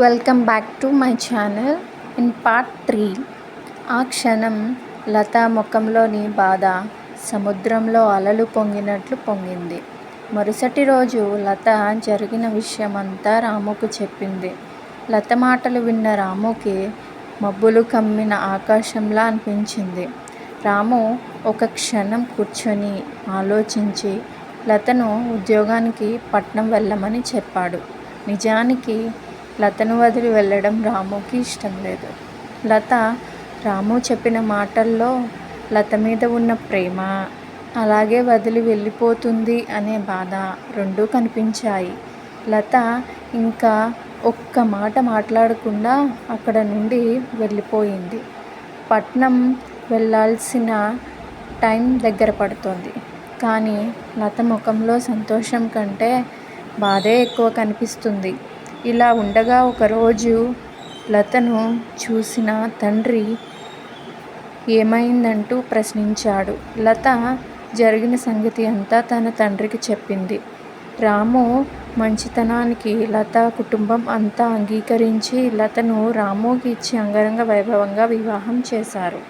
Welcome back to my channel. In part 3 ఆ క్షణం లత ముఖంలోని బాధ సముద్రంలో అలలు పొంగినట్లు పొంగింది. మరుసటి రోజు లత జరిగిన విషయమంతా రాముకు చెప్పింది. లత మాటలు విన్న రాముకి మబ్బులు కమ్మిన ఆకాశంలా అనిపించింది. రాము ఒక క్షణం కూర్చొని ఆలోచించి లతను ఉద్యోగానికి పట్నం వెళ్ళమని చెప్పాడు. నిజానికి లతను వదిలి వెళ్ళడం రాముకి ఇష్టం లేదు. లత రాము చెప్పిన మాటల్లో లత మీద ఉన్న ప్రేమ, అలాగే వదిలి వెళ్ళిపోతుంది అనే బాధ రెండూ కనిపించాయి. లత ఇంకా ఒక్క మాట మాట్లాడకుండా అక్కడ నుండి వెళ్ళిపోయింది. పట్నం వెళ్ళాల్సిన టైం దగ్గర పడుతోంది. కానీ లత ముఖంలో సంతోషం కంటే బాధే ఎక్కువ కనిపిస్తుంది. ఇలా ఉండగా ఒకరోజు లతను చూసిన తండ్రి ఏమైందంటూ ప్రశ్నించాడు. లత జరిగిన సంగతి అంతా తన తండ్రికి చెప్పింది. రాము మంచితనానికి లత కుటుంబం అంతా అంగీకరించి లతను రాముకి ఇచ్చి అంగరంగ వైభవంగా వివాహం చేశారు.